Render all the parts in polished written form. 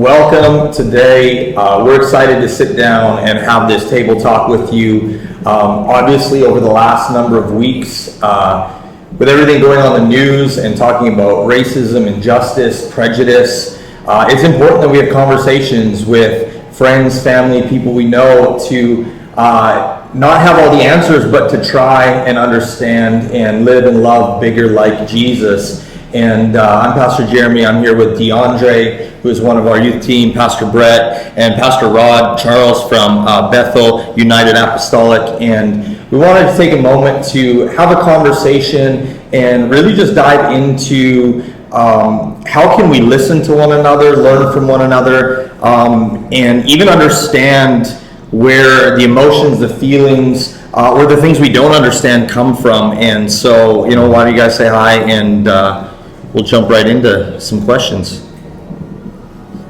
welcome today. We're excited to sit down and have this table talk with you. Obviously, over the last number of weeks, with everything going on in the news and talking about racism, injustice, prejudice, it's important that we have conversations with friends, family, people we know to not have all the answers, but to try and understand and live and love bigger like Jesus. And I'm Pastor Jeremy. I'm here with DeAndre, who is one of our youth team, Pastor Brett, and Pastor Rod Charles from Bethel United Apostolic. And we wanted to take a moment to have a conversation and really just dive into how can we listen to one another, learn from one another, and even understand where the emotions, the feelings, or the things we don't understand come from. And so, why don't you guys say hi, and we'll jump right into some questions.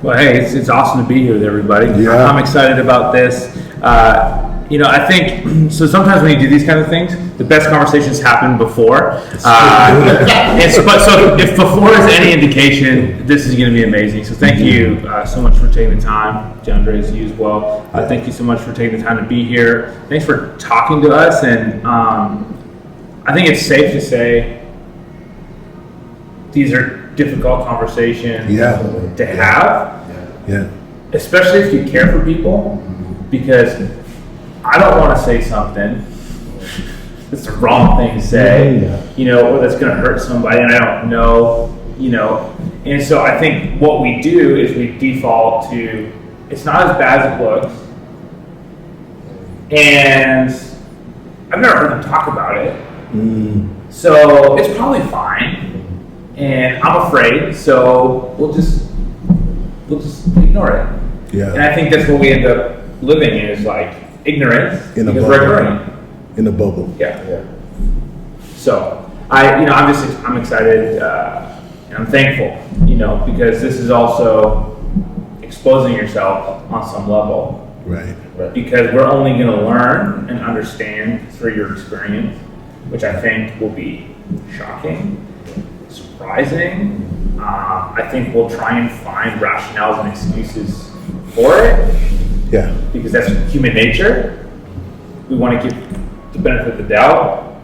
Well, hey, it's awesome to be here with everybody. Yeah. I'm excited about this. I think, so sometimes when you do these kind of things, the best conversations happen before. So if before is any indication, this is going to be amazing. So thank you so much for taking the time. DeAndre, you as well. Thank you so much for taking the time to be here. Thanks for talking to us. And I think it's safe to say these are difficult conversations to have. Yeah. Especially if you care for people, because I don't want to say something that's the wrong thing to say, or that's going to hurt somebody, and I don't know, And so I think what we do is we default to, it's not as bad as it looks, and I've never heard them talk about it, so it's probably fine, and I'm afraid, so we'll just ignore it. Yeah. And I think that's what we end up living in, is like ignorance, In a because bubble. we're ignorant. In a bubble. Yeah. So I'm excited, and I'm thankful, because this is also exposing yourself on some level. Right. Because we're only going to learn and understand through your experience, which I think will be shocking, surprising. I think we'll try and find rationales and excuses for it. Yeah. Because that's human nature. We want to give the benefit of the doubt,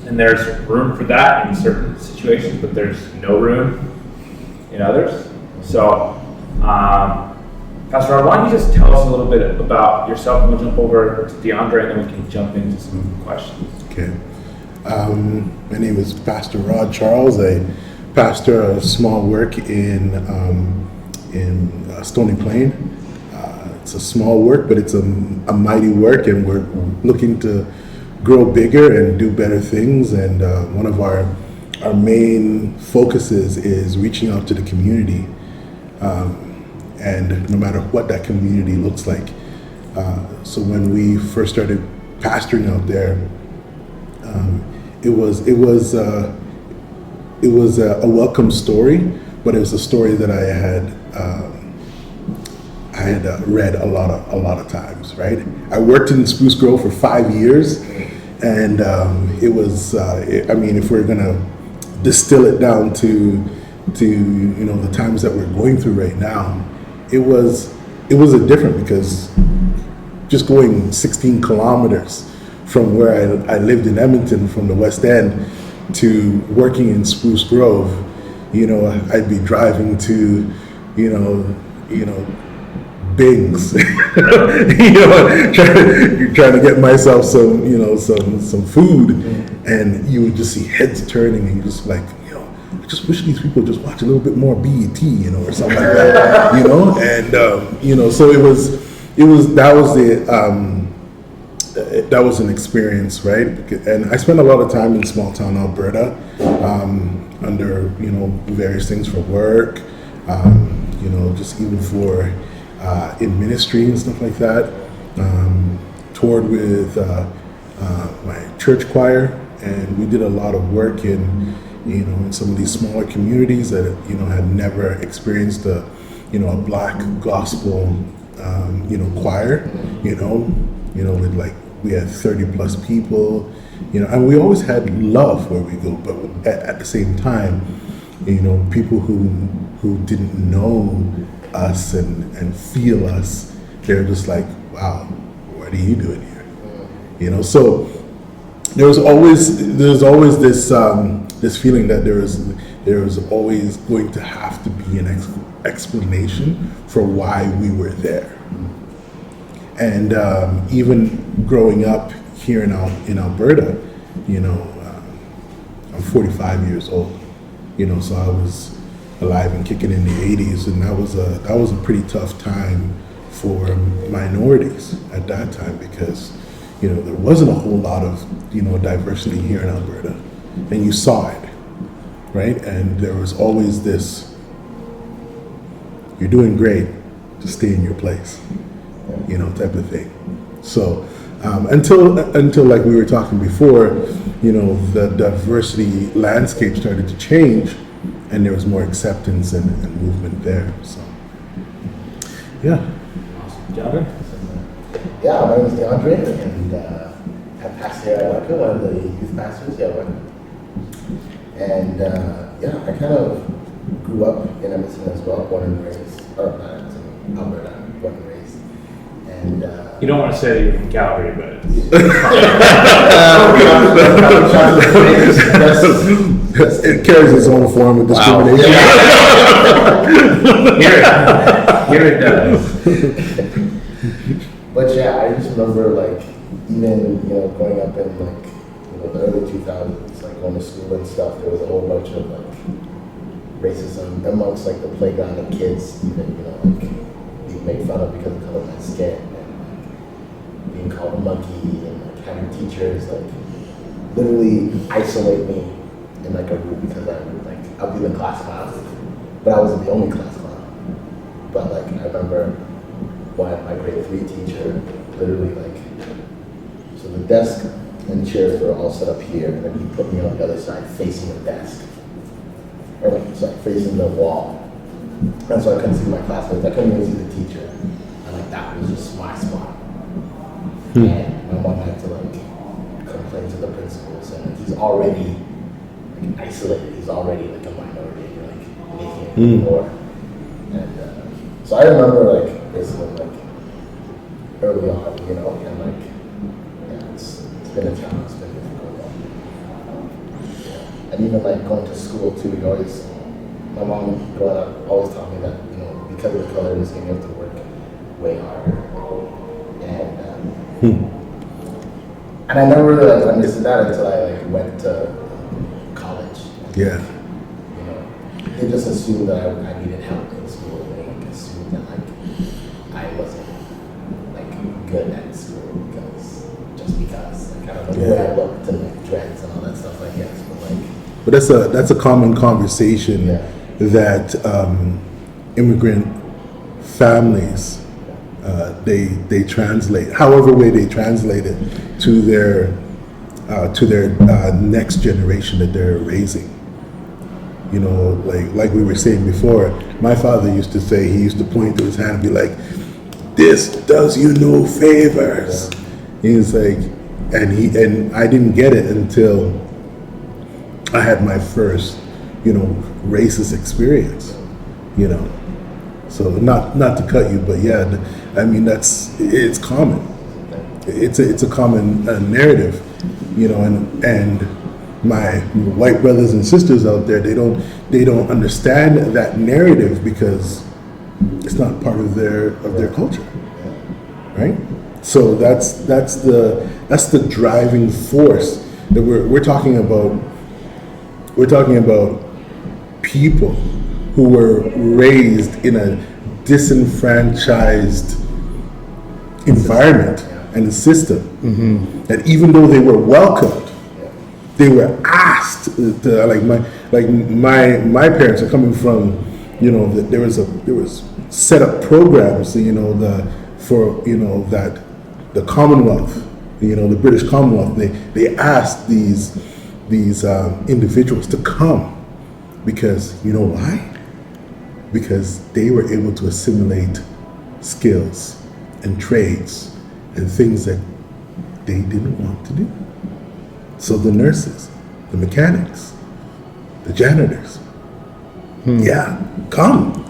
and there's room for that in certain situations, but there's no room in others. So, Pastor Rod, why don't you just tell us a little bit about yourself, and we'll jump over to DeAndre, and then we can jump into some questions. Okay. My name is Pastor Rod Charles. I pastor a small work in Stony Plain. It's a small work, but it's a mighty work, and we're looking to grow bigger and do better things. And one of our main focuses is reaching out to the community, and no matter what that community looks like. So when we first started pastoring out there, it was a welcome story, but it was a story that I had read a lot of times, right? I worked in Spruce Grove for 5 years, and it was, if we're gonna distill it down to the times that we're going through right now, it was a different, because just going 16 kilometers from where I lived in Edmonton, from the West End, to working in Spruce Grove, I'd be driving to, Bings, trying to get myself some food, and you would just see heads turning, and you just like, I just wish these people just watch a little bit more BET, or something like that, and so that was an experience, right? And I spent a lot of time in small town Alberta, under various things for work, just even for in ministry and stuff like that. Toured with my church choir, and we did a lot of work in some of these smaller communities that had never experienced a black gospel choir. With like, we had 30 plus people, and we always had love where we go, but at the same time, people who didn't know us and feel us, they're just like, wow, what are you doing here? You know, so there's always this this feeling that there is always going to have to be an explanation for why we were there. And even growing up here in Alberta, you know, I'm 45 years old, you know, so I was alive and kicking in the 80s, and that was a pretty tough time for minorities at that time, because, you know, there wasn't a whole lot of, you know, diversity here in Alberta, and you saw it, right? And there was always this, you're doing great, just stay in your place, you know, type of thing. So until like we were talking before, you know, the diversity landscape started to change, and there was more acceptance and movement there. So, yeah. Jonathan? Yeah, my name is DeAndre, and I pastor here at Weka, one of the youth pastors here at Weka. And yeah, I kind of grew up in Edmonton as well, born and raised, or not Edmonton, Alberta, born and raised. And You don't want to say that you're from Calgary, but It carries its own form of discrimination. here it does. But yeah, I just remember like even, you know, growing up in like, you know, the early 2000s, like going to school and stuff, there was a whole bunch of like racism amongst like the playground and kids, even, you know, like being made fun of because of the color of my skin, and like being called a monkey, and like having teachers like literally isolate me in like a room because I would like, I'd be the class clown, but I wasn't the only class clown. But like I remember when my grade 3 teacher literally like, so the desk and chairs were all set up here, and then he put me on the other side facing the desk, or like sorry, facing the wall, and so I couldn't see my classmates, I couldn't even see the teacher, and like that was just my spot. And my mom had to like complain to the principals, and he's already like isolated, he's already like a minority, and you're like making it more. And so I remember like basically like early on, you know, and like yeah, it's been a challenge, it's been difficult. Yeah. And even like going to school too, we always, my mom growing up always taught me that, you know, because of the color of the skin, you have to work way harder. And I never really like understood that until I like went to college. Yeah. You know, they just assumed that I needed help in school. They like assumed that like I wasn't like good at school because like I don't know the way I looked and like dreads and all that stuff, I guess. But like, But that's a common conversation Yeah. that immigrant families they translate, however way they translate it, to their next generation that they're raising. You know, like we were saying before, my father used to say, he used to point to his hand and be like, "This does you no favors." He's like, and I didn't get it until I had my first, you know, racist experience, you know. So not to cut you, but yeah, I mean it's common. It's a common narrative, you know, and my white brothers and sisters out there, they don't understand that narrative because it's not part of their culture, right? So that's the driving force that we're talking about. We're talking about people who were raised in a disenfranchised environment and system, that even though they were welcomed, they were asked to, my parents are coming from, you know, that there was set up programs, you know, that the Commonwealth, you know, the British Commonwealth, they asked these individuals to come because, you know why? Because they were able to assimilate skills and trades and things that they didn't want to do. So the nurses, the mechanics, the janitors, yeah, come.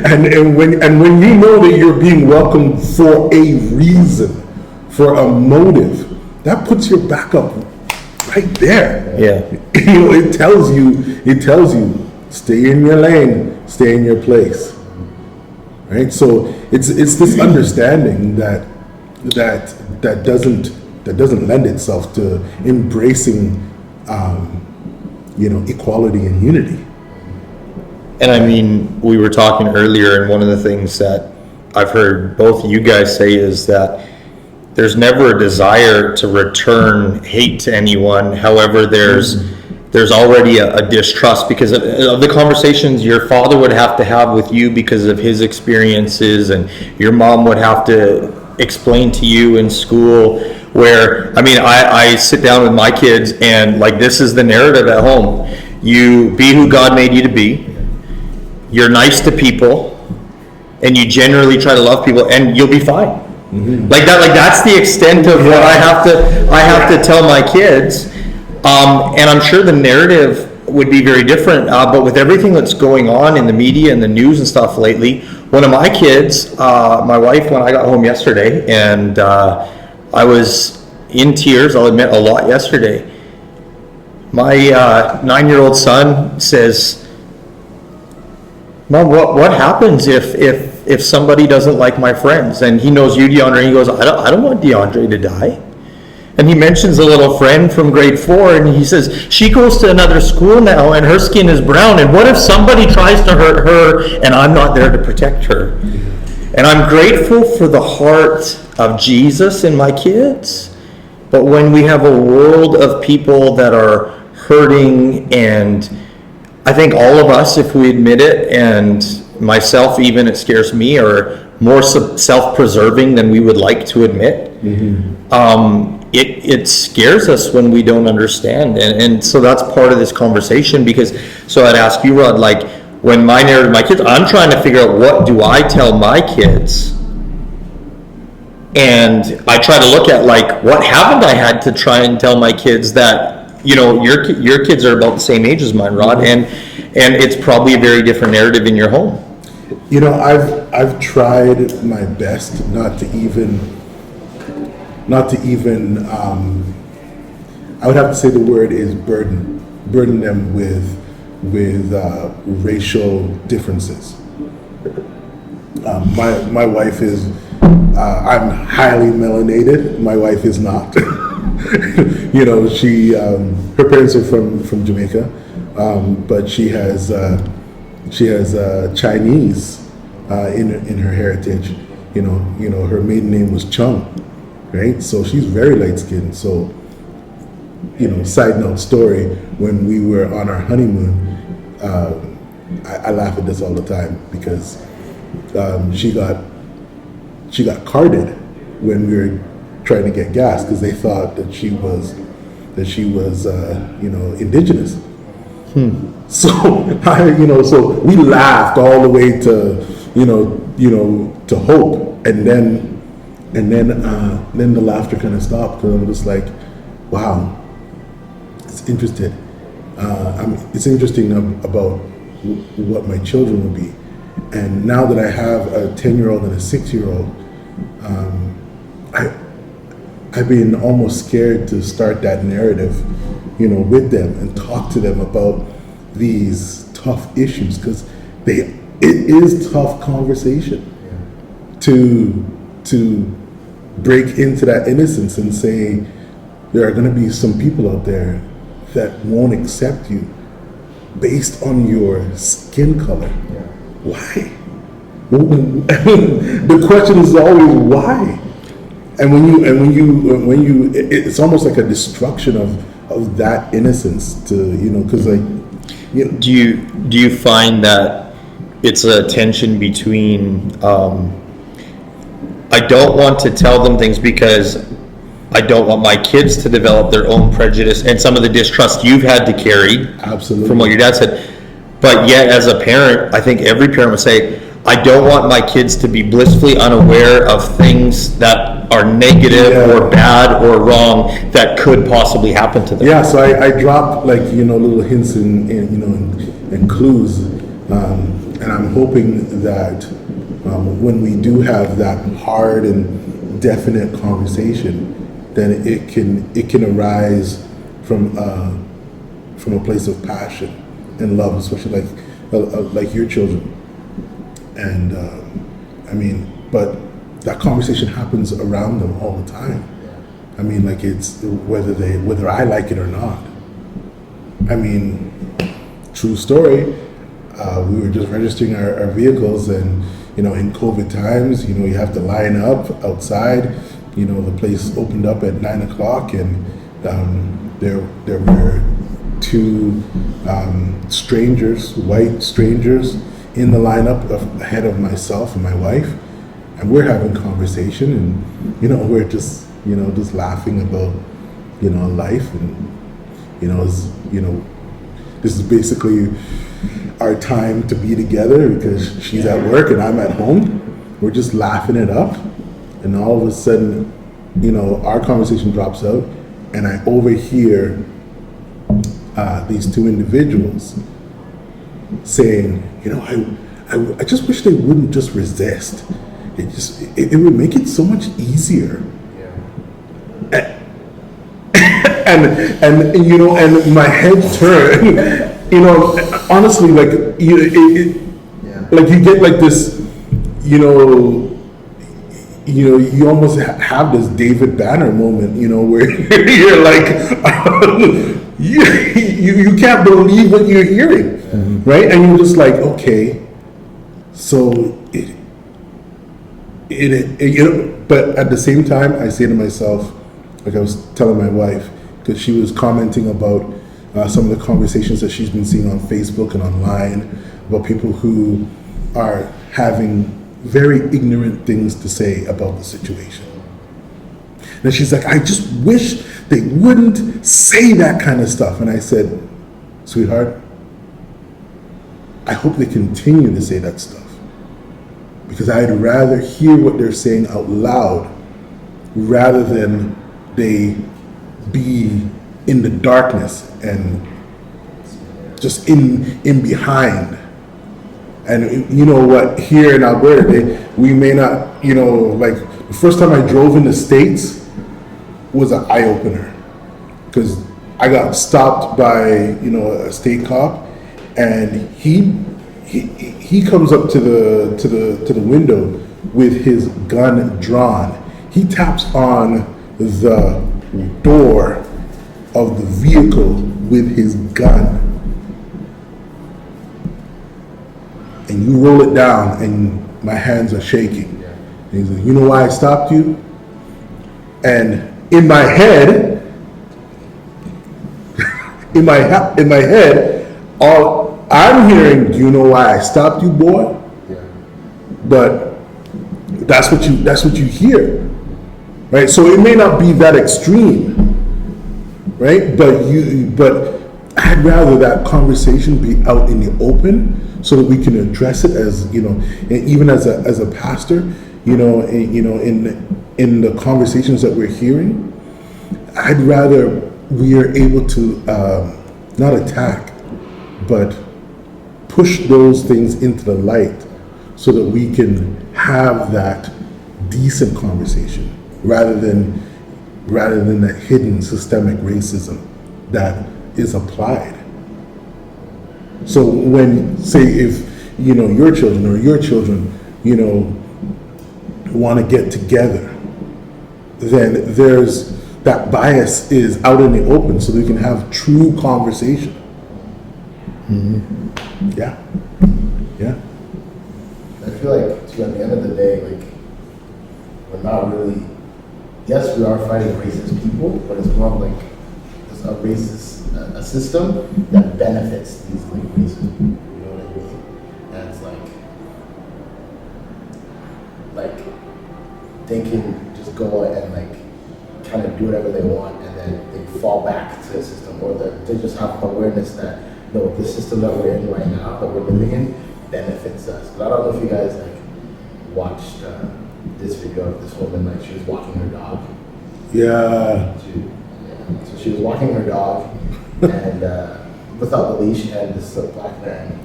and when you know that you're being welcomed for a reason, for a motive, that puts your back up right there. Yeah. It tells you, stay in your lane, stay in your place. Right? So it's this understanding that doesn't lend itself to embracing equality and unity. And I mean, we were talking earlier, and one of the things that I've heard both of you guys say is that there's never a desire to return hate to anyone. However, there's already a distrust because of the conversations your father would have to have with you because of his experiences, and your mom would have to explain to you in school. Where, I mean, I sit down with my kids and like, this is the narrative at home. You be who God made you to be. You're nice to people, and you generally try to love people, and you'll be fine. Mm-hmm. Like that's the extent of what I have to tell my kids. And I'm sure the narrative would be very different. But with everything that's going on in the media and the news and stuff lately, one of my kids, my wife, when I got home yesterday, and I was in tears, I'll admit, a lot yesterday. My 9-year-old son says, Mom, what happens if somebody doesn't like my friends? And he knows you, DeAndre, and he goes, I don't want DeAndre to die. And he mentions a little friend from grade 4, and he says, she goes to another school now, and her skin is brown, and what if somebody tries to hurt her, and I'm not there to protect her? And I'm grateful for the heart of Jesus in my kids, but when we have a world of people that are hurting, and I think all of us, if we admit it, and myself even, it scares me, are more self-preserving than we would like to admit. Mm-hmm. It scares us when we don't understand, and so that's part of this conversation. Because, so I'd ask you, Rod, like, when my narrative, my kids, I'm trying to figure out, what do I tell my kids? And I try to look at, like, what haven't I had to try and tell my kids that, your kids are about the same age as mine, Rod, and it's probably a very different narrative in your home. I've tried my best not to even I would have to say the word is burden them with racial differences. My wife is, I'm highly melanated. My wife is not. She, her parents are from Jamaica, but she has Chinese in her heritage. Her maiden name was Chung, right? So she's very light skinned. So, side note story, when we were on our honeymoon, I laugh at this all the time because she got carded when we were trying to get gas because they thought that she was indigenous. So so we laughed all the way to to hope, and then the laughter kind of stopped because I'm just like, wow, it's interesting. It's interesting about what my children will be, and now that I have a 10-year-old and a 6-year-old, I've been almost scared to start that narrative, with them and talk to them about these tough issues because it is tough conversation to break into that innocence and say there are going to be some people out there that won't accept you based on your skin color. Why? The question is always why. And when you, it's almost like a destruction of that innocence because Do you find that it's a tension between I don't want to tell them things because I don't want my kids to develop their own prejudice and some of the distrust you've had to carry, absolutely, from what your dad said, but yet as a parent, I think every parent would say, I don't want my kids to be blissfully unaware of things that are negative or bad or wrong that could possibly happen to them. Yeah, so I dropped little hints and clues and I'm hoping that when we do have that hard and definite conversation, then it can arise from a place of passion and love, especially like your children. And I mean, but that conversation happens around them all the time. I mean, like, it's whether I like it or not. I mean, true story. We were just registering our vehicles, and in COVID times, you have to line up outside. The place opened up at 9 o'clock, and there were two strangers, white strangers, in the lineup ahead of myself and my wife, and we're having conversation, and we're just just laughing about life, and this is basically our time to be together because she's at work and I'm at home. We're just laughing it up, and all of a sudden, our conversation drops out, and I overhear these two individuals saying, I just wish they wouldn't just resist. It would make it so much easier. And my head turned. Honestly, like like you get like this, you almost have this David Banner moment, where you're like, you can't believe what you're hearing, right? And you're just like, okay, so but at the same time, I say to myself, like I was telling my wife, because she was commenting about some of the conversations that she's been seeing on Facebook and online about people who are having very ignorant things to say about the situation. And she's like, I just wish they wouldn't say that kind of stuff. And I said, sweetheart, I hope they continue to say that stuff, because I'd rather hear what they're saying out loud rather than they be in the darkness and just in behind. And you know what, here in Alberta, we may not, like the first time I drove in the States was an eye-opener, because I got stopped by a state cop, and he comes up to the window with his gun drawn. He taps on the door of the vehicle with his gun, and you roll it down, and my hands are shaking. And he's like, you know why I stopped you? And in my head, all I'm hearing, do you know why I stopped you, boy? But that's what you hear, right? So it may not be that extreme, right? But I'd rather that conversation be out in the open, so that we can address it as and even as a pastor, in the conversations that we're hearing. I'd rather we are able to not attack, but push those things into the light, so that we can have that decent conversation rather than that hidden systemic racism that is applied. So when, say, if your children or your children want to get together, then there's that bias is out in the open, so they can have true conversation. Yeah. I feel like, too, at the end of the day, like, we're not really, yes, we are fighting racist people, but it's more like it's a racist, a system that benefits these like racist people, you know what I mean? And it's like they can just go and like kind of do whatever they want, and then they fall back to the system, or they just have awareness that, no, the system that we're in right now, that we're living in, benefits us. But I don't know if you guys like watched this video of this woman, like she was walking her dog. Yeah. So she was walking her dog and without the leash, and this black man.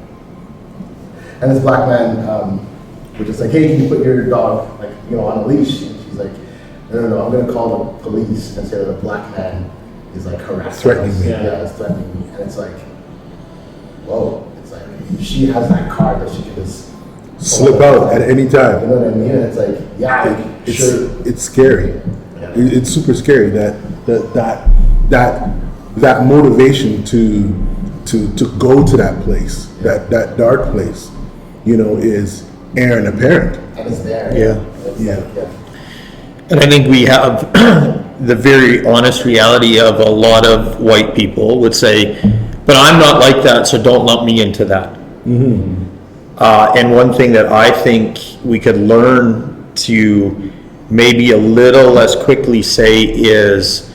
And this black man was just like, hey, can you put your dog, like, you know, on a leash? And she's like, no, I'm gonna call the police and say that a black man is like harassing Threatening us. me. Yeah, it's threatening me. And it's like, whoa, it's like, she has that card that she can just Slip out at any You time. know what I mean? And it's like, yeah, like, It's sure. it's scary. Yeah. It's super scary that motivation to go to that place, that dark place, you know, is Aaron apparent. And it's there. Yeah. It's Yeah. like, yeah. And I think we have the very honest reality of a lot of white people would say, but I'm not like that, so don't lump me into that. And one thing that I think we could learn to maybe a little less quickly say is,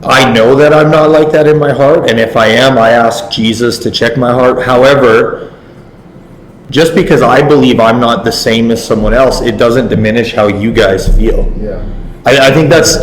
I know that I'm not like that in my heart, and if I am, I ask Jesus to check my heart. However, just because I believe I'm not the same as someone else, it doesn't diminish how you guys feel. Yeah. I think that's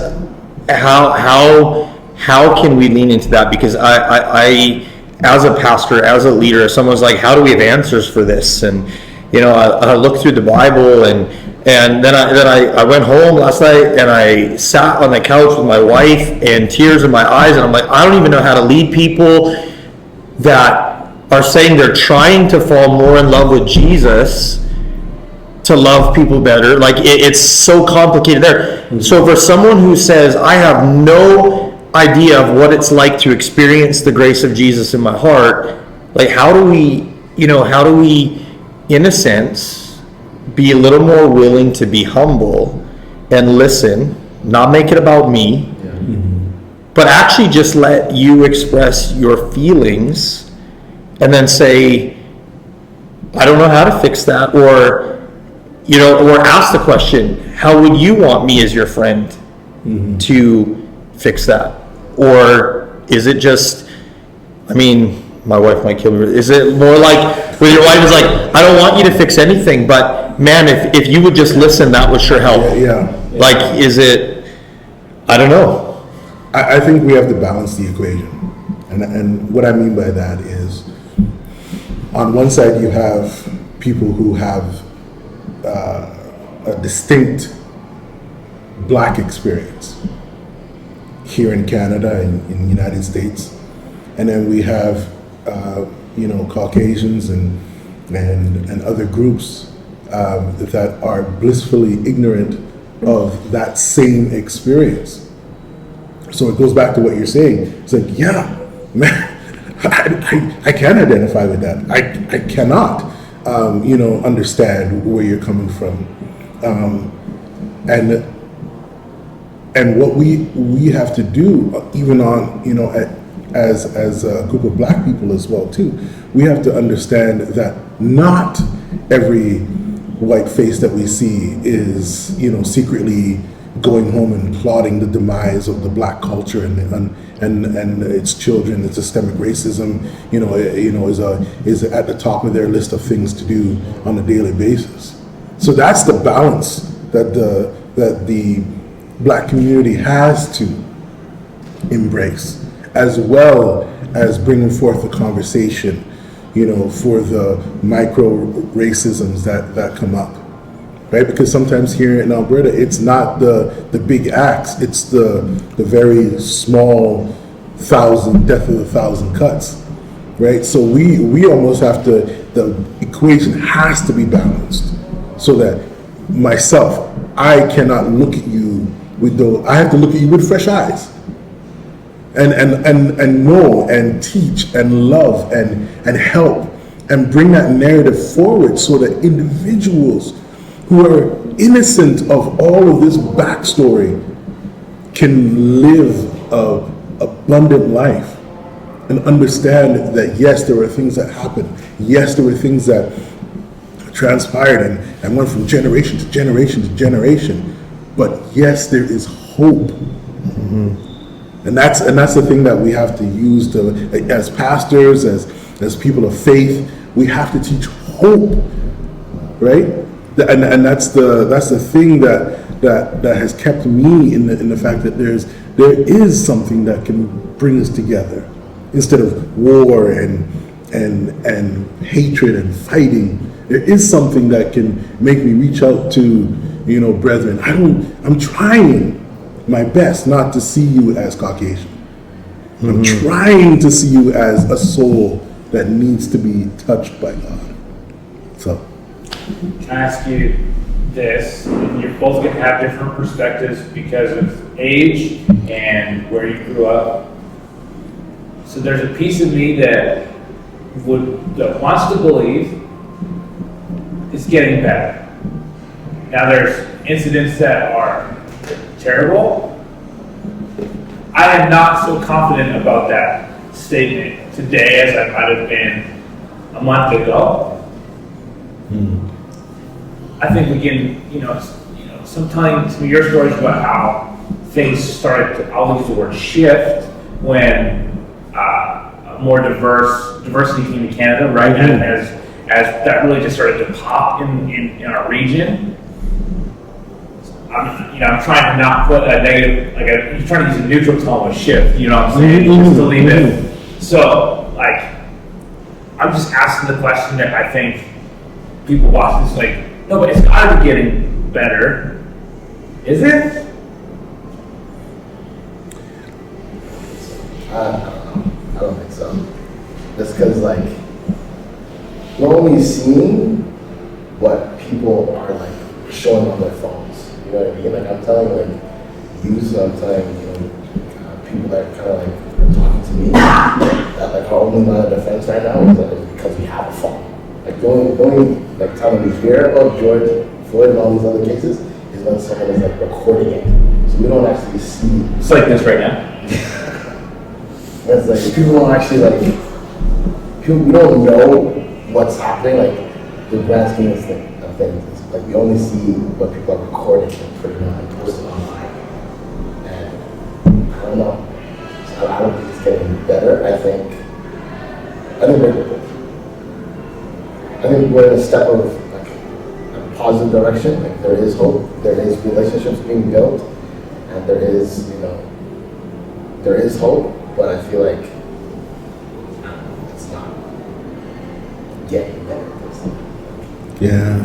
how can we lean into that? Because I as a pastor, as a leader, someone's like, how do we have answers for this? And you know, I looked through the Bible, and then I went home last night and I sat on the couch with my wife and tears in my eyes, and I'm like, I don't even know how to lead people that are saying they're trying to fall more in love with Jesus to love people better. Like it's so complicated there. So for someone who says, I have no idea of what it's like to experience the grace of Jesus in my heart, like how do we in a sense be a little more willing to be humble and listen, not make it about me, but actually just let you express your feelings and then say, I don't know how to fix that, or you know, or ask the question, how would you want me as your friend to fix that? Or is it just, I mean, my wife might kill me. Is it more like, where your wife is like, I don't want you to fix anything, but man, if you would just listen, that would sure help. Yeah. Like, is it, I don't know. I think we have to balance the equation. And what I mean by that is, on one side you have people who have a distinct black experience here in Canada and in the United States. And then we have, you know, Caucasians and other groups that are blissfully ignorant of that same experience. So it goes back to what you're saying. It's like, yeah, man, I can identify with that. I cannot, you know, understand where you're coming from. And what we have to do, even on, you know, as a group of black people as well too, we have to understand that not every white face that we see is, you know, secretly going home and plotting the demise of the black culture and its children. It's systemic racism, you know, is at the top of their list of things to do on a daily basis. So that's the balance that the black community has to embrace, as well as bringing forth a conversation, you know, for the micro racisms that come up, right? Because sometimes here in Alberta, it's not the big acts, it's the very small death of 1,000 cuts, right? So we almost have to, the equation has to be balanced, so that myself, I cannot look at you with those, I have to look at you with fresh eyes. And know and teach and love and help and bring that narrative forward, so that individuals who are innocent of all of this backstory can live a abundant life and understand that yes, there were things that happened, yes, there were things that transpired and went from generation to generation to generation, but yes, there is hope. And that's the thing that we have to use to, as pastors, as people of faith, we have to teach hope, right? And that's the thing that has kept me in the fact that there is something that can bring us together, instead of war and and hatred and fighting, there is something that can make me reach out to, brethren. I'm trying my best not to see you as Caucasian. I'm trying to see you as a soul that needs to be touched by God. So, Can I ask you this? And you're both going to have different perspectives because of age and where you grew up. So there's a piece of me that wants to believe it's getting better. Now there's incidents that are terrible. I am not so confident about that statement today as I might have been a month ago. I think we can, sometimes some of your stories about how things started to, I'll use the word shift, when more diversity came to Canada, right? And as that really just started to pop in our region. I'm trying to not put a negative, I'm trying to use a neutral tone with shift, you know what I'm saying? Just to leave it. So, I'm just asking the question that I think people watch this no, but it's gotta be getting better. Is it? I don't think so. Just because, we're only seeing what people are, showing on their phones. You know what I mean? I'm telling, youth, I'm telling, people that are kind of, talking to me, that, our only line of defense right now is because we have a phone. The only time we hear about George Floyd and all these other cases is when someone is, recording it. So we don't actually see. It's like this right now. It's people don't actually we don't know what's happening, the grand scheme of things. We only see what people are recording and putting on and posting online. And I don't know. So I don't think it's getting better. I think we're in a step of a positive direction. There is hope. There is relationships being built, and there is hope. But I feel like it's not getting better. yeah,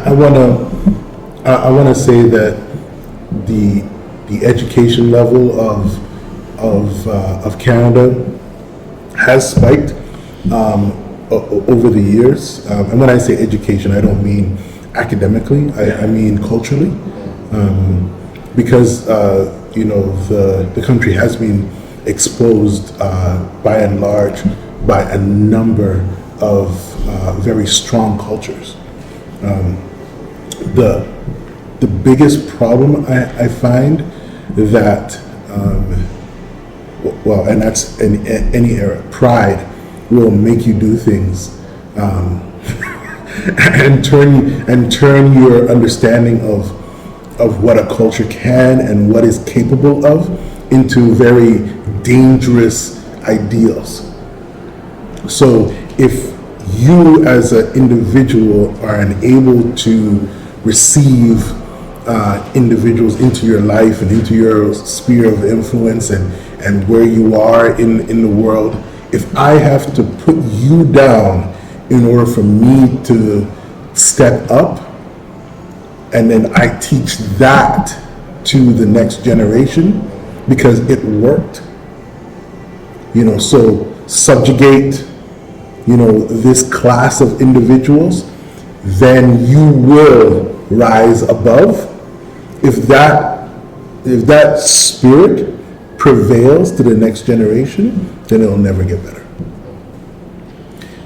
I wanna say that the education level of Canada has spiked over the years. And when I say education, I don't mean academically. I mean culturally, because the country has been exposed by and large by a number of very strong cultures. The biggest problem I find that, and that's in any era, pride will make you do things and turn your understanding of what a culture can and what is capable of into very dangerous ideals. So if you as an individual are unable to receive individuals into your life and into your sphere of influence and where you are in the world, if I have to put you down in order for me to step up, and then I teach that to the next generation because it worked, so subjugate, this class of individuals, then you will rise above. If that spirit prevails to the next generation, then it'll never get better.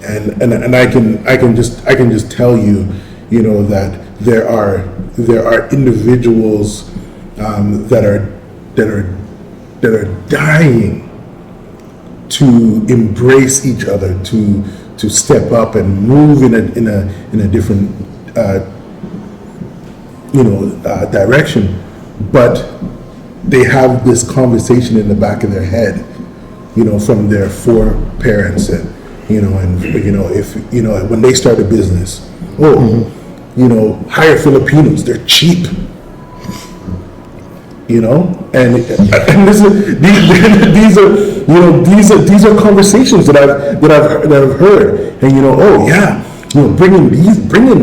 And I can just tell you, that there are individuals that are dying to embrace each other, to step up and move in a different direction, but they have this conversation in the back of their head, from their foreparents, and if when they start a business, hire Filipinos, they're cheap. and this is, these are conversations that I've heard, and oh yeah, bring in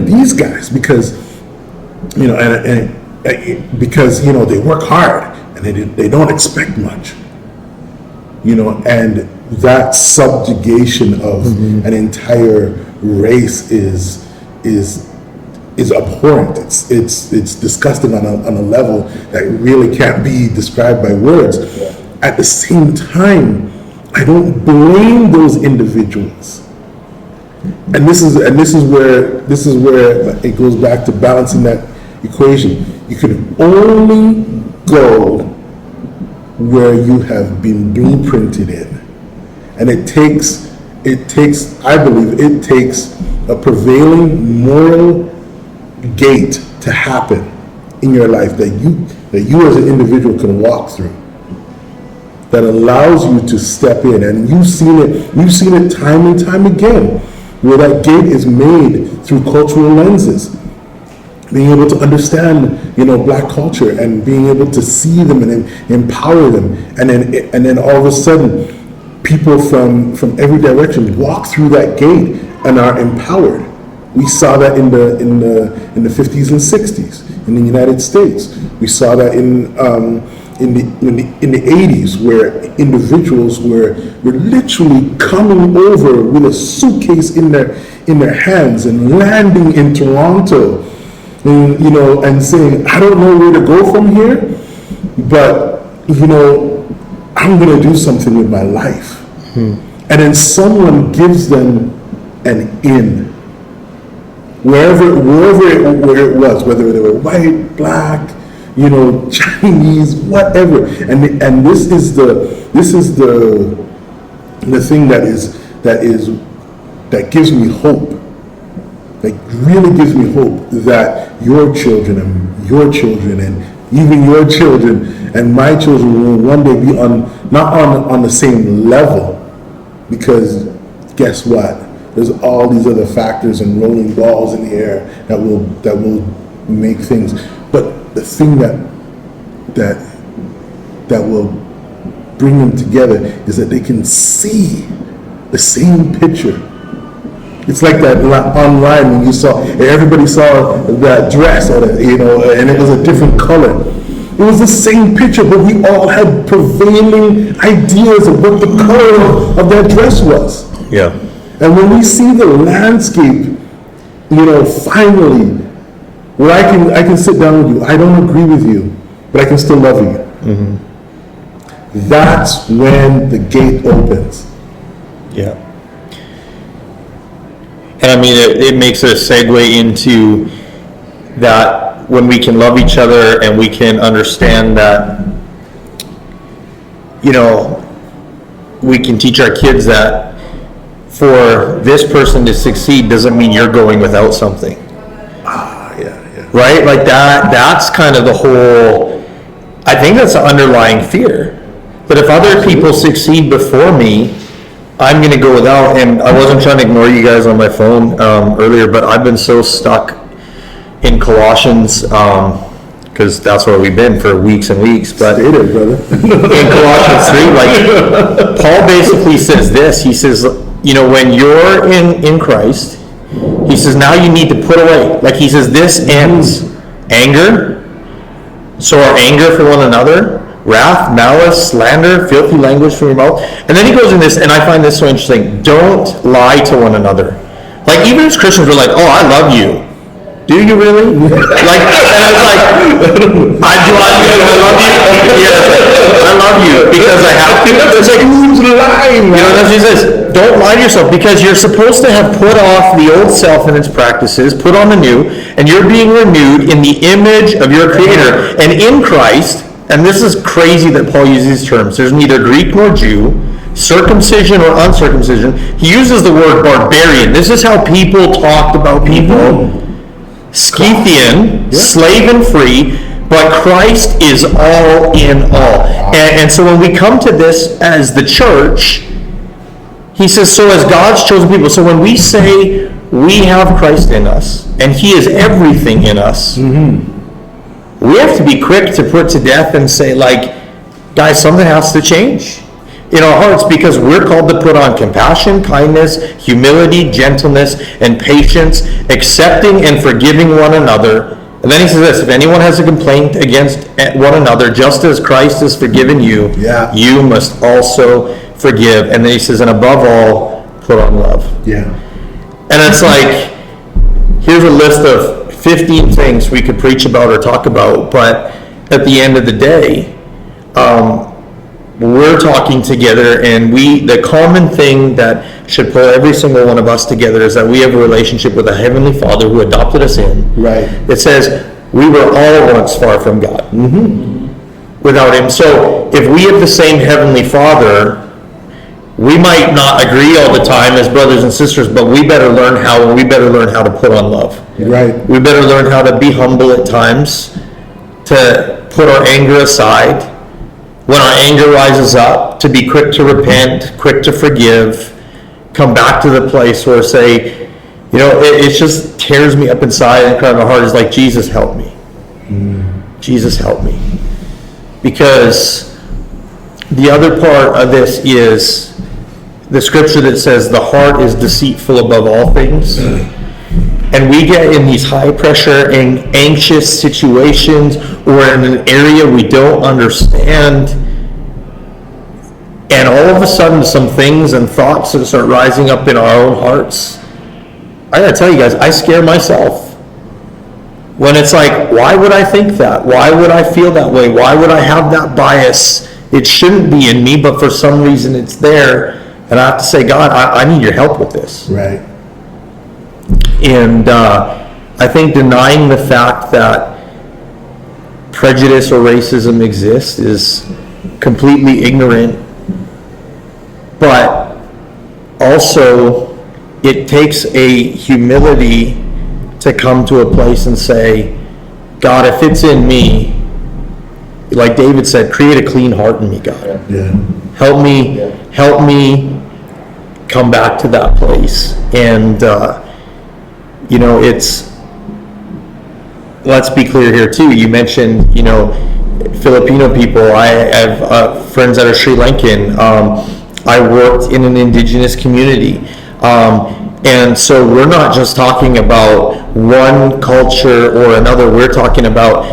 these guys because because they work hard and they don't expect much, and that subjugation of an entire race is abhorrent. It's disgusting on a level that really can't be described by words. At the same time, I don't blame those individuals. And this is where it goes back to balancing that equation. You can only go where you have been blueprinted in, and it takes I believe it takes a prevailing moral gate to happen in your life that you as an individual can walk through, that allows you to step in. And you've seen it time and time again, where that gate is made through cultural lenses, being able to understand black culture and being able to see them and empower them, and then all of a sudden people from every direction walk through that gate and are empowered. We saw that in the 50s and 60s in the United States. We saw that in the 80s, where individuals were literally coming over with a suitcase in their hands and landing in Toronto, and saying, I don't know where to go from here, but I'm gonna do something with my life. And then someone gives them an in. Wherever it was, whether they were white, black, Chinese, whatever, and this is the thing that gives me hope, that really gives me hope, that your children and even your children and my children will one day be not on the same level, because guess what? There's all these other factors and rolling balls in the air that will make things. But the thing that will bring them together is that they can see the same picture. It's like that online when everybody saw that dress, or and it was a different color. It was the same picture, but we all had prevailing ideas of what the color of that dress was. Yeah. And when we see the landscape, finally, where I can sit down with you, I don't agree with you, but I can still love you. That's when the gate opens. Yeah. And I mean, it makes a segue into that when we can love each other and we can understand that, we can teach our kids that for this person to succeed doesn't mean you're going without something. Yeah. Right? Like that's kind of the whole, I think that's the underlying fear. That if other people succeed before me, I'm going to go without. And I wasn't trying to ignore you guys on my phone earlier, but I've been so stuck in Colossians, because that's where we've been for weeks and weeks. But Stay there, brother. in Colossians 3, like Paul basically says this. He says, when you're in Christ, he says, now you need to put away. Like he says, this ends anger. So our anger for one another, wrath, malice, slander, filthy language from your mouth. And then he goes in this, and I find this so interesting. Don't lie to one another. Like even as Christians, we're like, oh, I love you. Do you really? And I was like, I love you. Yes, I love you because I have to. It's like, who's lying? That's what he says. Don't lie to yourself, because you're supposed to have put off the old self and its practices, put on the new, and you're being renewed in the image of your Creator. And in Christ, and this is crazy that Paul uses these terms, there's neither Greek nor Jew, circumcision or uncircumcision. He uses the word barbarian. This is how people talked about people. Scythian, slave and free, but Christ is all in all. And so when we come to this as the church, he says, so as God's chosen people, so when we say we have Christ in us, and he is everything in us, we have to be quick to put to death and say, like, guys, something has to change in our hearts, because we're called to put on compassion, kindness, humility, gentleness, and patience, accepting and forgiving one another. And then he says this, if anyone has a complaint against one another, just as Christ has forgiven you, Yeah. you must also forgive. And then he says, and above all, put on love. Yeah. And it's like, here's a list of 15 things we could preach about or talk about, but at the end of the day, we're talking together, and the common thing that should pull every single one of us together is that we have a relationship with a Heavenly Father who adopted us in. Right. It says, we were all once far from God. Without Him. So if we have the same Heavenly Father, we might not agree all the time as brothers and sisters, but we better learn how, and we better learn how to put on love. Right. We better learn how to be humble at times, to put our anger aside. When our anger rises up, to be quick to repent, quick to forgive, come back to the place where say, it just tears me up inside, and cry in my heart is like, Jesus, help me. Jesus, help me. Because the other part of this is the scripture that says the heart is deceitful above all things. And we get in these high pressure and anxious situations, or in an area we don't understand, and all of a sudden some things and thoughts that start rising up in our own hearts. I gotta tell you guys, I scare myself. When it's like, why would I think that? Why would I feel that way? Why would I have that bias? It shouldn't be in me, but for some reason it's there. And I have to say, God, I need your help with this. Right. And I think denying the fact that prejudice or racism exists is completely ignorant. But also, it takes a humility to come to a place and say, God, if it's in me, like David said, create a clean heart in me, God. Yeah. Help me come back to that place. And it's, let's be clear here too, you mentioned Filipino people. I have friends that are Sri Lankan. I worked in an indigenous community, and so we're not just talking about one culture or another. We're talking about,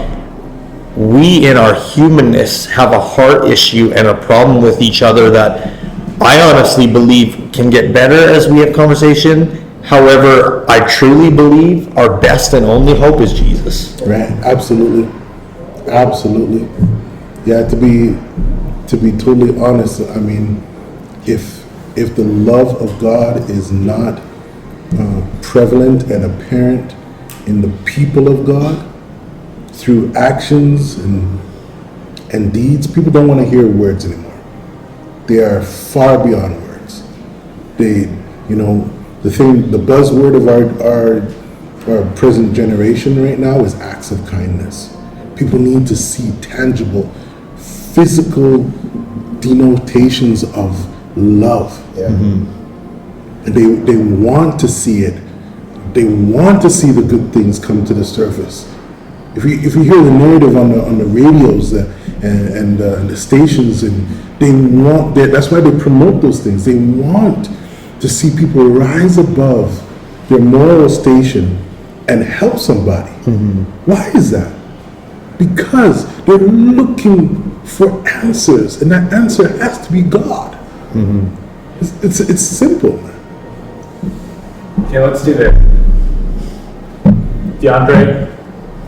we in our humanness have a heart issue and a problem with each other that I honestly believe can get better as we have conversation. However, I truly believe our best and only hope is Jesus. Right. Absolutely. Yeah. To be totally honest, I mean, if the love of God is not prevalent and apparent in the people of God through actions and deeds, people don't want to hear words anymore. They are far beyond words. The buzzword of our present generation right now is acts of kindness. People need to see tangible, physical denotations of love. Yeah. And they want to see it. They want to see the good things come to the surface. If you hear the narrative on the radios and the stations, and that's why they promote those things. They want to see people rise above their moral station and help somebody. Why is that? Because they're looking for answers, and that answer has to be God. It's simple, man. Okay, let's do this. DeAndre,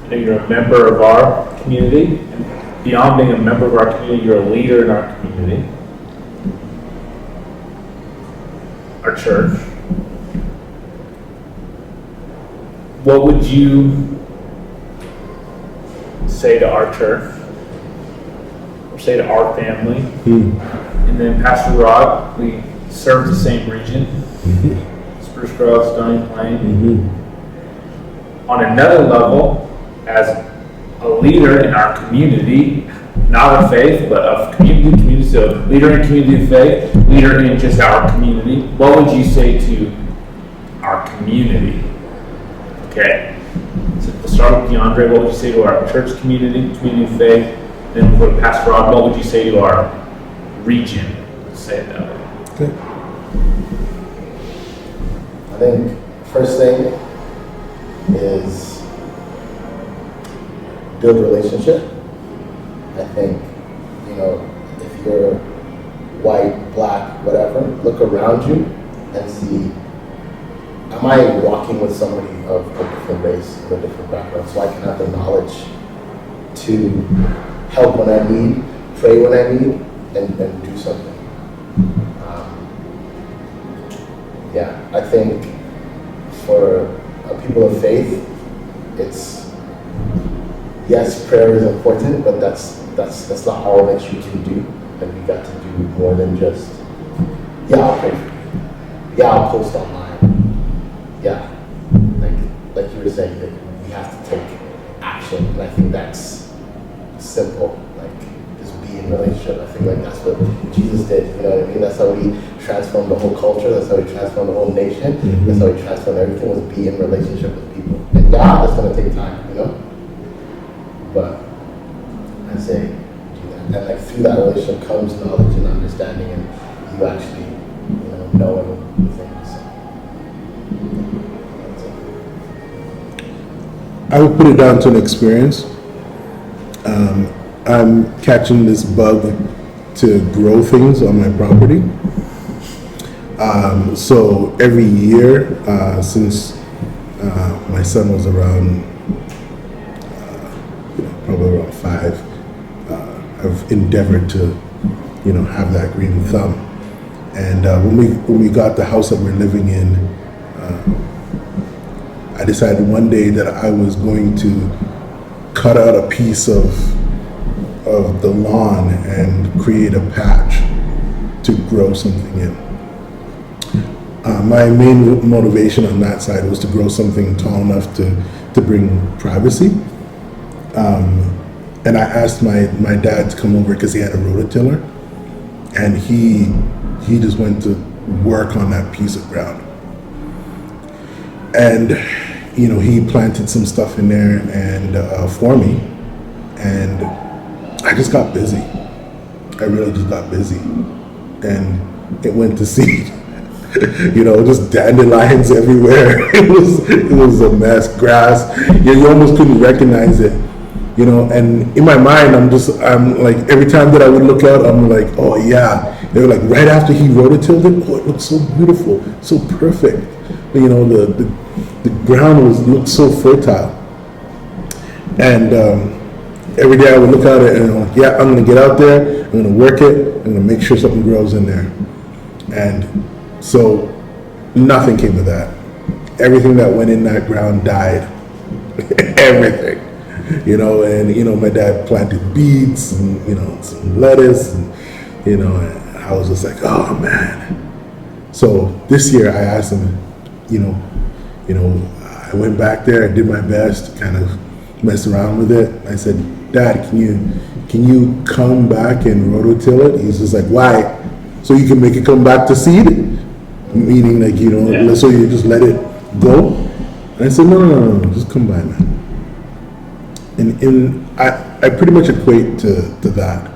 I know you're a member of our community, and beyond being a member of our community, you're a leader in our community, our church. What would you say to our church, or say to our family? And then Pastor Rod, we serve the same region, Spruce Grove, Stony Plain. On another level, as a leader in our community, not of faith, but of community, so leader in community of faith, leader in just our community, what would you say to our community? Okay, so let's start with DeAndre. What would you say to our church community, community of faith? Then we'll go to Pastor Rod. What would you say to our region? Let's say it that way. Okay. I think first thing is build relationship. I think, if you're white, black, whatever, look around you and see, am I walking with somebody of a different race, of a different background, so I can have the knowledge to help when I need, pray when I need, and do something. I think for people of faith, it's, yes, prayer is important, but that's not all that you can do. And we got to do more than just, I'll pray for you. I'll post online. Like you were saying, that we have to take action. And I think that's simple. Like, just be in relationship. I think like that's what Jesus did. You know what I mean? That's how he transformed the whole culture. That's how he transformed the whole nation. Mm-hmm. That's how he transformed everything, was be in relationship with people. And that's gonna take time, But I say do that. And like through that relationship comes knowledge and understanding, and you actually, knowing things. That's it. I would put it down to an experience. I'm catching this bug to grow things on my property. So every year, since my son was around, probably around 5, I've endeavored to, have that green thumb. And when we got the house that we're living in, I decided one day that I was going to cut out a piece of the lawn and create a patch to grow something in. My main motivation on that side was to grow something tall enough to bring privacy. And I asked my dad to come over because he had a rototiller, and he just went to work on that piece of ground. And he planted some stuff in there and for me, and I just got busy. I really just got busy, and it went to seed. Just dandelions everywhere. It was a mess. Grass. You almost couldn't recognize it. And in my mind, I'm like, every time that I would look out, I'm like, oh yeah. They were like, right after he rototilled it, it looked so beautiful, so perfect. The ground looked so fertile. And every day I would look at it and I'm like, I'm gonna get out there, I'm gonna work it, I'm gonna make sure something grows in there. And so nothing came of that. Everything that went in that ground died. Everything. And my dad planted beets and some lettuce, and I was just like, oh man. So this year I asked him, I went back there, I did my best to kind of mess around with it. I said, Dad, can you come back and rototill it? He's just like, why? So you can make it come back to seed? Meaning like, so you just let it go? And I said, no, just come by, man. And I pretty much equate to that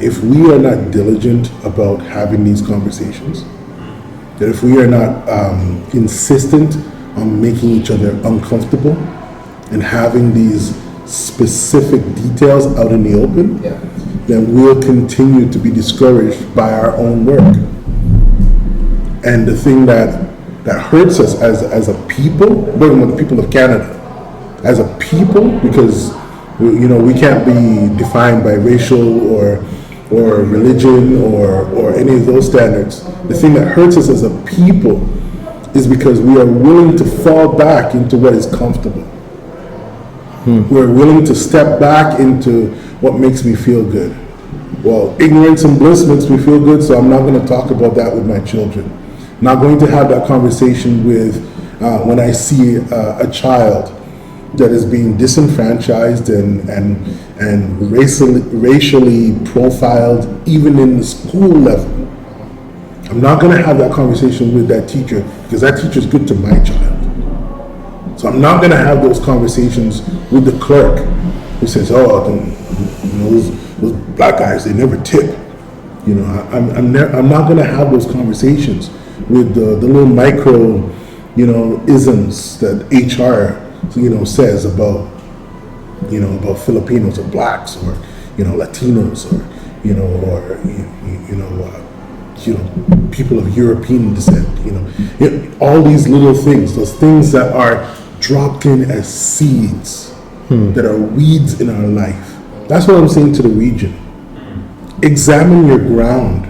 if we are not diligent about having these conversations, that if we are not insistent on making each other uncomfortable and having these specific details out in the open, then we'll continue to be discouraged by our own work. And the thing that hurts us as a people, the people of Canada, as a people, because we can't be defined by racial or religion or any of those standards. The thing that hurts us as a people is because we are willing to fall back into what is comfortable. We're willing to step back into what makes me feel good. Well, ignorance and bliss makes me feel good, so I'm not going to talk about that with my children. I'm not going to have that conversation with when I see a child that is being disenfranchised and racially profiled, even in the school level. I'm not going to have that conversation with that teacher because that teacher is good to my child. So I'm not going to have those conversations with the clerk who says, "Oh, those black guys, they never tip." I'm not going to have those conversations with the little micro, isms that HR, says about, about Filipinos or blacks or, Latinos or, people of European descent, all these little things, those things that are dropped in as seeds that are weeds in our life. That's what I'm saying to the region. Examine your ground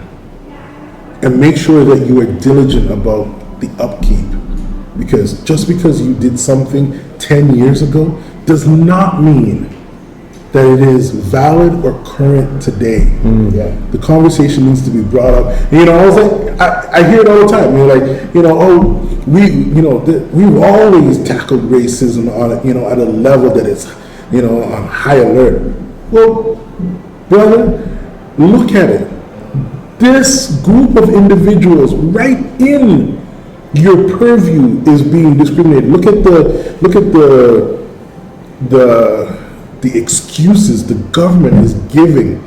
and make sure that you are diligent about the upkeep. Because just because you did something 10 years ago does not mean that it is valid or current today. Yeah. The conversation needs to be brought up. I was like, I hear it all the time. We've always tackled racism on at a level that it's, on high alert. Well, brother, look at it. This group of individuals right in your purview is being discriminated. Look at the excuses the government is giving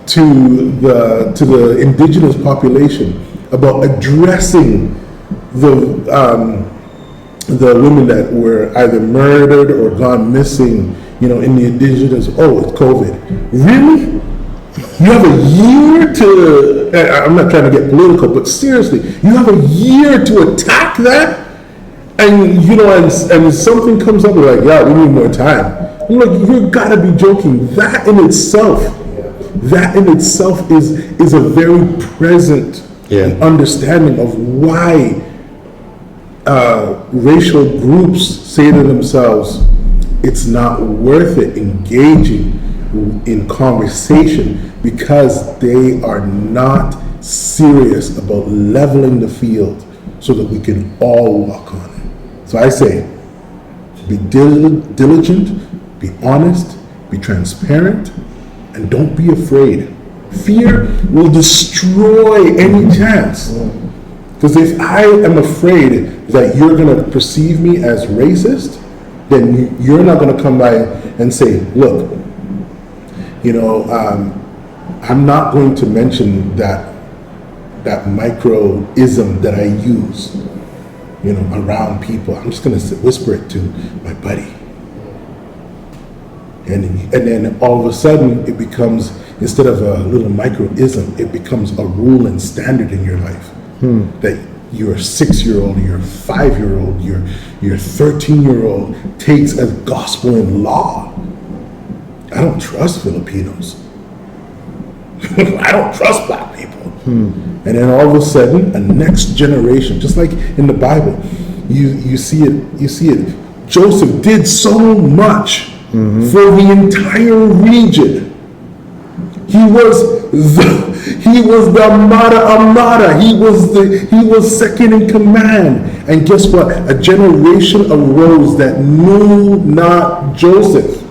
to the indigenous population about addressing the women that were either murdered or gone missing, in the indigenous. Oh, it's COVID. Really? You have a year to, I'm not trying to get political, but seriously, you have a year to attack that? And, and something comes up, like, yeah, we need more time. I'm like, you gotta be joking. That in itself is a very present understanding of why racial groups say to themselves, it's not worth it engaging in conversation because they are not serious about leveling the field so that we can all walk on it. So I say, be diligent, be honest, be transparent, and don't be afraid. Fear will destroy any chance. Because if I am afraid that you're going to perceive me as racist, then you're not going to come by and say, look, I'm not going to mention that micro-ism that I use, around people. I'm just going to whisper it to my buddy. And then all of a sudden it becomes, instead of a little micro-ism, it becomes a rule and standard in your life. That your 6-year-old, your 5-year-old, your 13-year-old takes as gospel and law. I don't trust Filipinos. I don't trust black people. And then all of a sudden, a next generation, just like in the Bible, you see it. Joseph did so much for the entire region. He was the Amara. He was second in command. And guess what? A generation arose that knew not Joseph.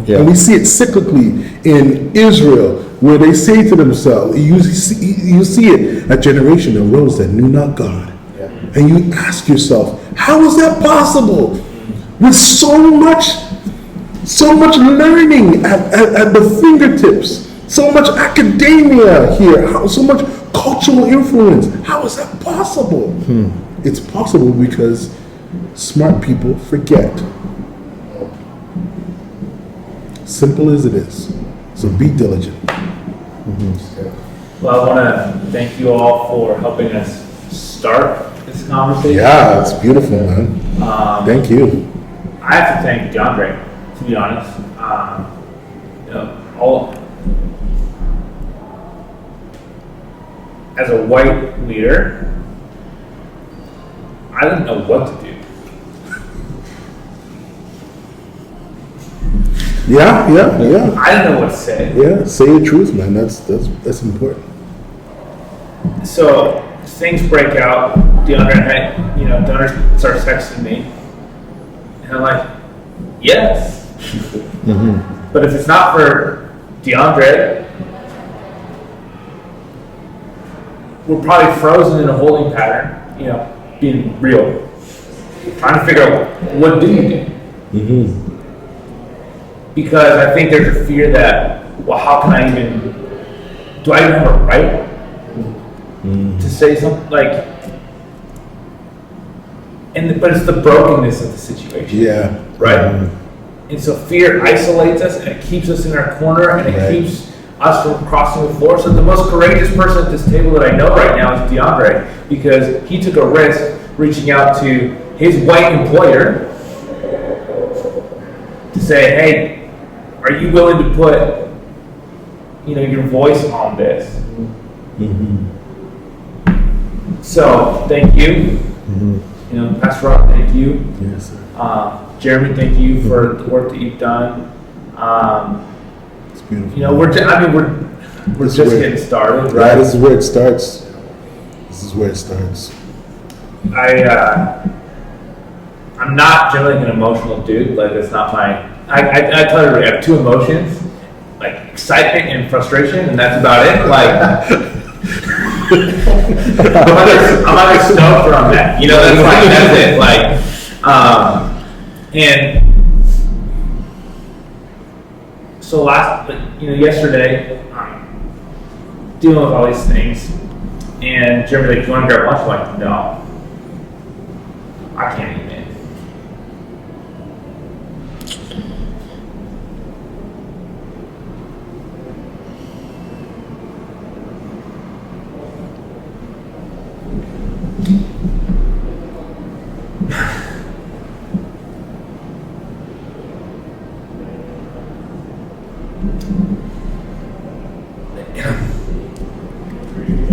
Yeah. And we see it cyclically in Israel, where they say to themselves, you see it, a generation arose that knew not God. Yeah. And you ask yourself, how is that possible? With so much learning at the fingertips, so much academia here, so much cultural influence. How is that possible? It's possible because smart people forget. Simple as it is. So be diligent. Well, I want to thank you all for helping us start this conversation. Yeah, it's beautiful, man. Thank you. I have to thank DeAndre, to be honest. As a white leader, I didn't know what to do. Yeah. I didn't know what to say. Yeah, say the truth, man. That's important. So things break out. DeAndre starts texting me, and I'm like, yes. But if it's not for DeAndre, we're probably frozen in a holding pattern. Being real. trying to figure out what do you do? Because I think there's a fear that, well, how can I even, do I even have a right to say something like, but it's the brokenness of the situation. Yeah. Right? And so fear isolates us and it keeps us in our corner and it Right. keeps us from crossing the floor. So the most courageous person at this table that I know right now is DeAndre, because he took a risk reaching out to his white employer to say, hey, are you willing to put, your voice on this? So thank you. Pastor Rob, thank you. Yes, sir. Jeremy, thank you for the work that you've done. It's beautiful. We're This just is where- getting started, Right, right? this is where it starts. This is where it starts. I'm not generally an emotional dude. Like it's not my. I tell everybody I have two emotions, like excitement and frustration, and that's about it. Like I'm either stoked or I'm mad. That's it. And so yesterday, dealing with all these things, and Jeremy's like, "Do you want to grab lunch?" I'm like, no, I can't eat it.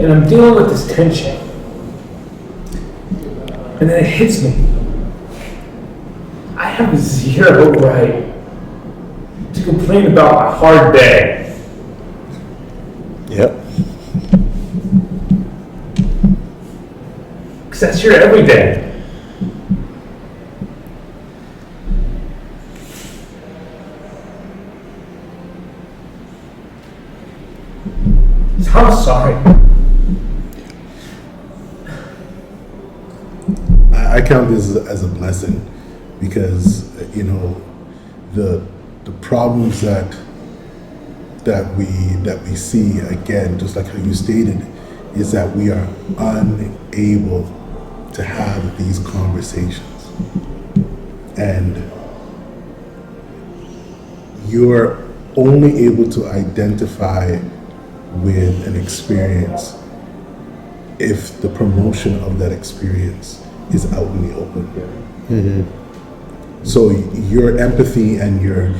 And I'm dealing with this tension. And then it hits me. I have zero right to complain about my hard day. Yep. Because that's your everyday. So I'm sorry. I count this as a blessing because the problems that we see, again, just like how you stated, is that we are unable to have these conversations, and you're only able to identify with an experience if the promotion of that experience is out in the open. So your empathy and your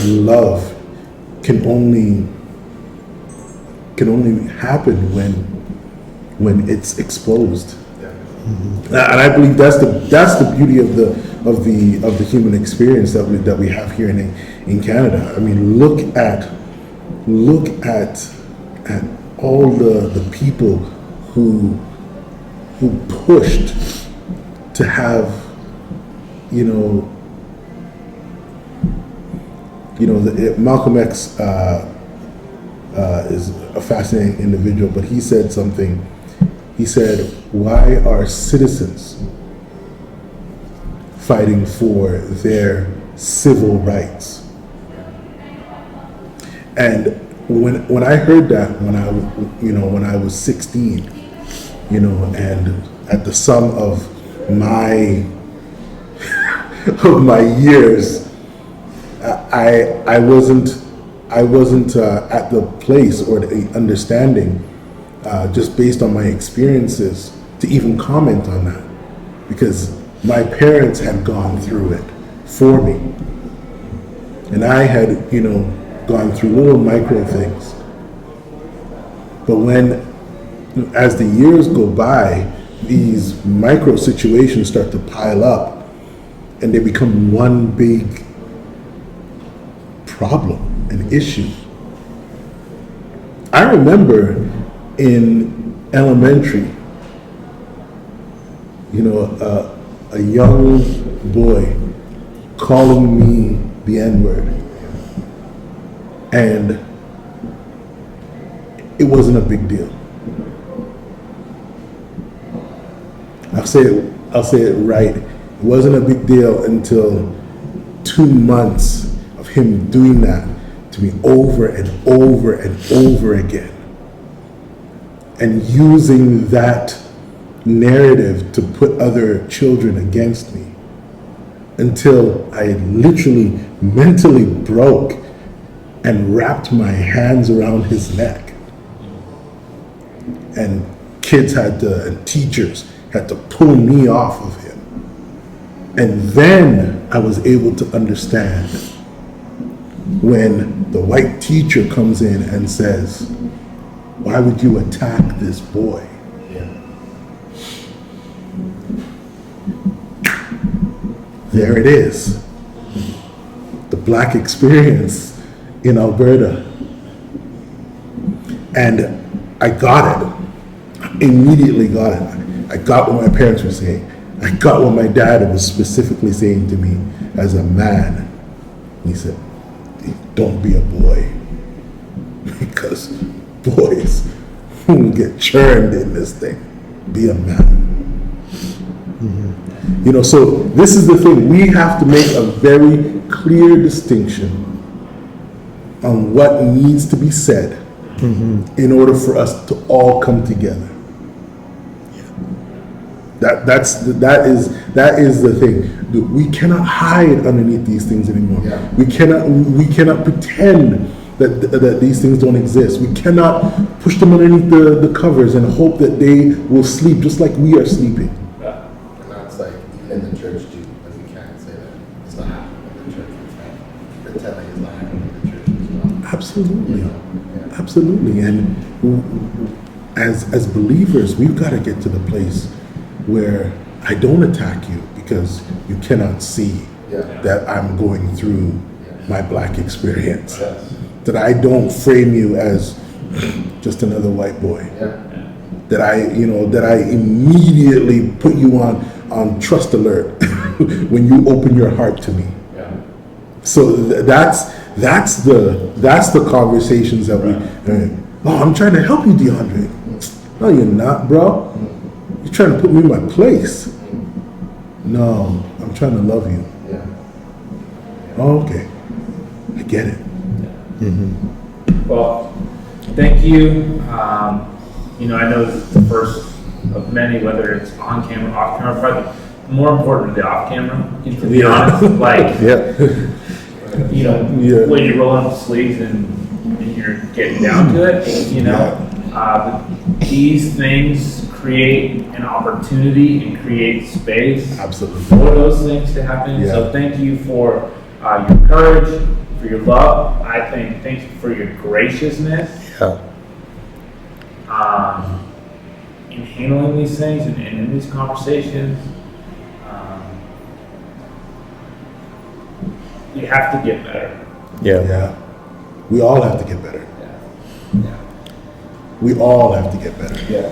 love can only happen when it's exposed. And I believe that's the beauty of the human experience that we have here in Canada. I mean, look at all the people who pushed to have Malcolm X is a fascinating individual, but he said something. He said, "Why are citizens fighting for their civil rights?" And when I heard that when I was 16, and at the sum of my years, I wasn't at the place or the understanding, just based on my experiences, to even comment on that, because my parents had gone through it for me, and I had gone through little micro things. But as the years go by, these micro situations start to pile up, and they become one big problem, an issue. I remember in elementary, a young boy calling me the N-word, and it wasn't a big deal. I'll say it right. It wasn't a big deal until 2 months of him doing that to me over and over and over again. And using that narrative to put other children against me until I literally mentally broke and wrapped my hands around his neck. And kids and teachers had to pull me off of him. And then I was able to understand when the white teacher comes in and says, "Why would you attack this boy?" There it is. The Black experience in Alberta. And I got it. I immediately got it. I got what my parents were saying. I got what my dad was specifically saying to me as a man. He said, "Don't be a boy." Because boys will get churned in this thing. Be a man. You know, so this is the thing. We have to make a very clear distinction on what needs to be said in order for us to all come together. That is the thing. We cannot hide underneath these things anymore. Yeah. We cannot pretend that these things don't exist. We cannot push them underneath the covers and hope that they will sleep just like we are sleeping. And that's like, even in the church too, like we can't say that it's not happening in the church. We can't pretend like it's not happening in the church as well. Absolutely. Yeah. Absolutely. And as believers, we've got to get to the place where I don't attack you because you cannot see Yeah. that I'm going through my Black experience. Yes. That I don't frame you as just another white boy. Yeah. That I immediately put you on trust alert when you open your heart to me. Yeah. So that's the conversations that we. Oh, I'm trying to help you, DeAndre. No, you're not, bro. You're trying to put me in my place. No, I'm trying to love you. Yeah. Oh, okay, I get it. Well, thank you. You know, I know this is the first of many, whether it's on camera, off camera, probably more important the off camera, to be honest. Like, you know, Yeah. when you're rolling up the sleeves and you're getting down to it, you know, these things create an opportunity and create space Absolutely. for those things to happen. Yeah. So thank you for your courage, for your love. Thank you for your graciousness in handling these things and in these conversations. You have to get better. Yeah. We all have to get better. Yeah. We all have to get better. Yeah.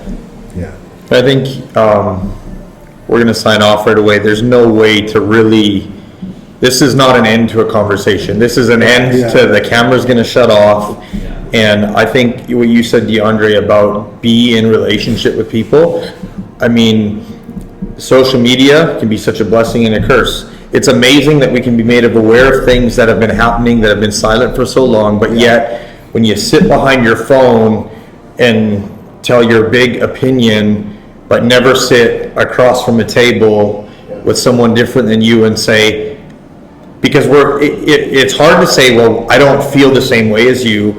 Yeah. I think we're going to sign off right away. There's no way to really, this is not an end to a conversation. This is an end Yeah. to the camera's going to shut off. Yeah. And I think what you said, DeAndre, about be in relationship with people. I mean, social media can be such a blessing and a curse. It's amazing that we can be made aware of things that have been happening, that have been silent for so long, but yet when you sit behind your phone and tell your big opinion, but never sit across from a table with someone different than you and say, because it's hard to say, well, I don't feel the same way as you,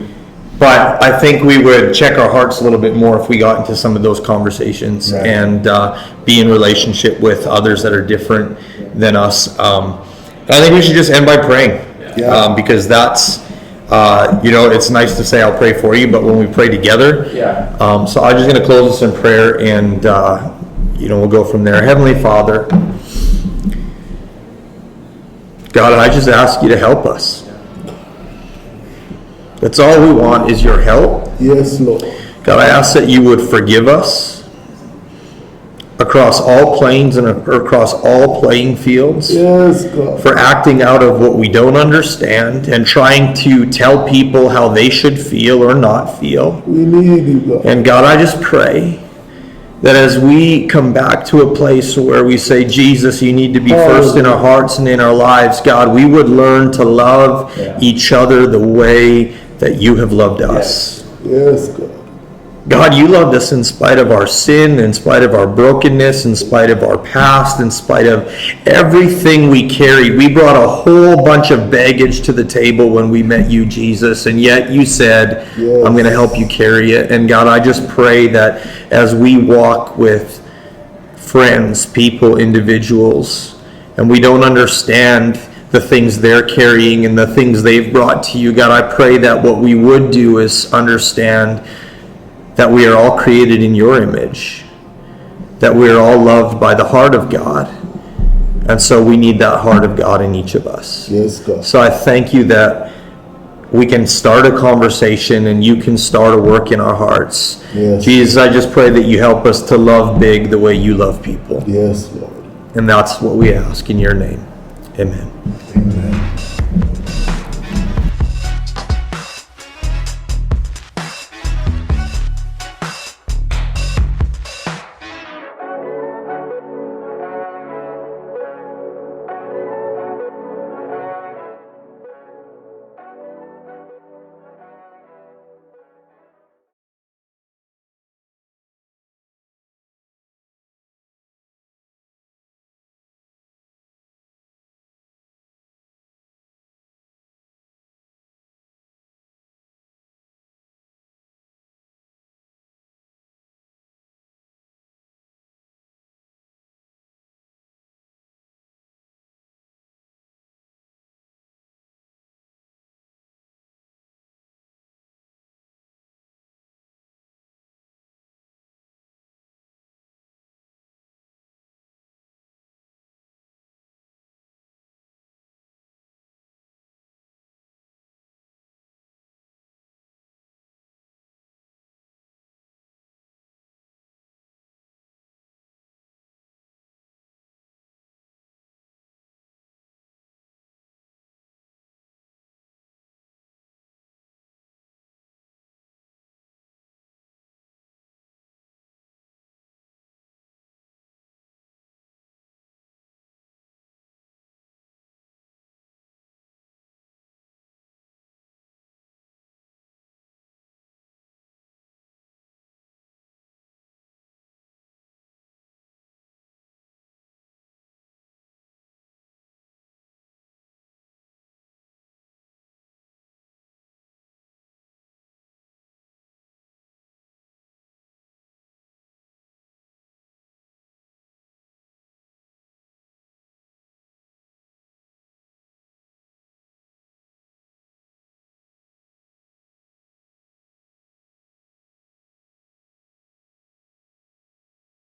but I think we would check our hearts a little bit more if we got into some of those conversations Right. and be in relationship with others that are different than us. And I think we should just end by praying, Yeah. because that's, it's nice to say I'll pray for you, but when we pray together, Yeah. so I'm just going to close this in prayer, and we'll go from there. Heavenly Father, God, I just ask you to help us. That's all we want is your help. Yes, Lord. God, I ask that you would forgive us across all planes and across all playing fields Yes, God. for acting out of what we don't understand and trying to tell people how they should feel or not feel. We need you, God. And God, I just pray that as we come back to a place where we say, Jesus, you need to be first in our hearts and in our lives, God, we would learn to love each other the way that you have loved us. Yes, God. God, you loved us in spite of our sin, in spite of our brokenness, in spite of our past, in spite of everything we carried. We brought a whole bunch of baggage to the table when we met you, Jesus, and yet you said, I'm going to help you carry it. And God, I just pray that as we walk with friends, people, individuals, and we don't understand the things they're carrying and the things they've brought to you, God, I pray that what we would do is understand that we are all created in your image, that we are all loved by the heart of God. And so we need that heart of God in each of us. Yes, God. So I thank you that we can start a conversation and you can start a work in our hearts. Yes. Jesus, I just pray that you help us to love big the way you love people. Yes, Lord. And that's what we ask in your name. Amen.